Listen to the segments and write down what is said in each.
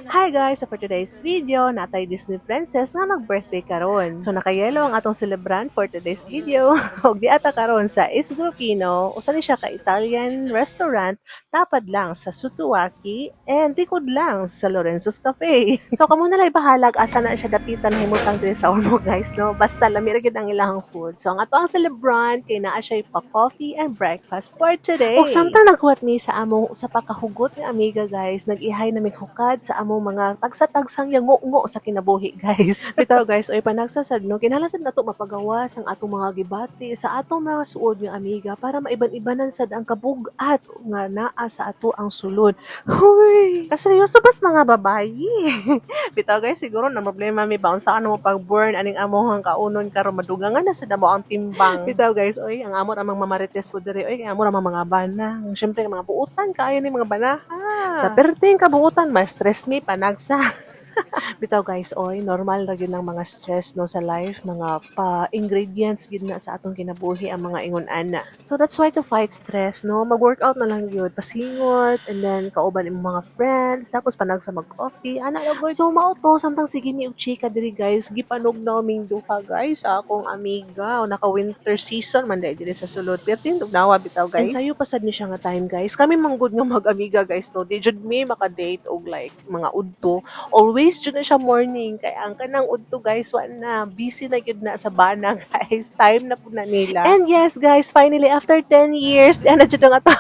Hi guys! So for today's video, natay Disney Princess nga mag-birthday karon. So nakayelo ang atong celebrant for today's video. Og di ata karon sa Isgropino, usa ni siya ka Italian restaurant, tapad lang sa Sutuwaki and likod lang sa Lorenzo's Cafe. So kamo na lay bahalag asa na siya dapitan himutang diri sa ormo guys no. Basta lami ra gid ang ilahang food. So ang ato ang celebrant kay naa siya pa coffee and breakfast for today. Og samtang naghuwat mi sa among usa pa ka hugot nga amiga guys, nag-ihay na mi hukad sa among mga tagsa-tagsang yango-ngo sa kinabuhi guys. Bitaw guys, oy panagsasad no, kinahanglan nato mapagawas ang atong mga gibati sa atong mga suod nga amiga para maiban-ibanan sad ang kabugat nga naa sa ato ang sulod. Hoy, kaseryoso bas mga babayi. Bitaw guys, siguro na problema mi ba unsa ano mo pag-burn aning among kaunon karon madugangan na sa damo ang timbang. Bitaw guys, oy ang amor amang mamarites ko diri, oy ang amor amang mga bana. Syempre mga buutan kaayo ni mga banaha. Sa perting kabuutan, mas stress mi panagsa. Bitaw guys, oy, normal ra gyud ang mga stress no sa life, mga pa-ingredients gyud na sa atong kinabuhi ang mga ingon ana. So that's why to fight stress, no, mag-workout na lang gyud, pasingot, and then kauban imong mga friends, tapos panagsa mag-coffee, ana ra gyud. So mao to samtang sige mi og chika diri guys, gipanog na ming duha guys sa akong amiga, o naka winter season man diri sa sulod. Perting tugnawa bitaw guys. And sayo pasad ni siya nga time guys. Kami manggod nga mag-amiga guys no. Di jud mi maka-date og like mga udto. Always jud na siya morning kay ang kanang udto guys wa na busy na gyud na sa bana guys. Time na pud na nila. And yes guys, finally after 10 years, di na jud nga to.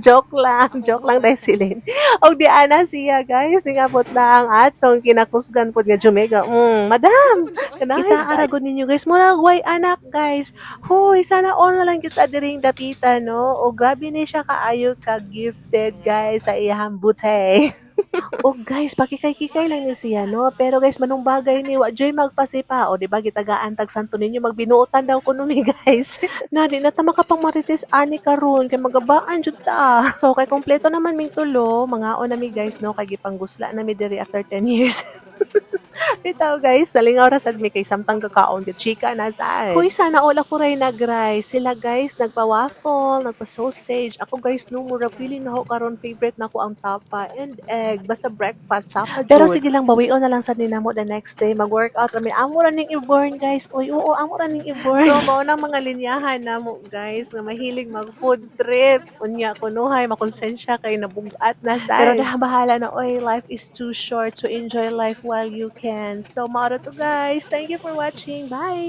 Joke lang dahil silin. Og di ana siya guys, ningabot na ang atong kinakusgan pod nga Jumega. Madam, kita aragon ninyo guys, mura way anak guys. Hoy, sana all na lang kita diring dapitan no. O grabe ni siya kaayo ka gifted guys sa iyang butey. O guys, pakikay-kikay lang ni siya, no? Pero guys, manong bagay ni wa joy magpasipa. O, di ba, gitagaan tag santo ninyo, magbinuotan daw ko nun guys. Na, di na ta makapang marites ani karon kay magabaan jud ta. So, kay kompleto naman ming tulo, mga o nami guys, no? Kay gipanggusla nami diri after 10 years. Bitaw guys, salingaw ra sad mi kay samtang kakaon ket chika na saan. Hoy, sana all ako ray nag-rice. Sila guys nagpa-waffle, nagpa-sausage. Ako guys no mura feeling na ho karon favorite nako ang tapa and egg. Basta breakfast tapa jud. Pero sige lang bawion na lang sad ni namo the next day. Mag-workout kami. Amo ra ning i-burn guys. Oy, oo, amo ra ning i-burn. So mao na mga linyahan namo guys nga mahilig mag-food trip. Unya kunuhay makonsensya kay nabugat na sa. Pero bahala na oy, life is too short to enjoy life while you can. So, maro to guys. Thank you for watching. Bye!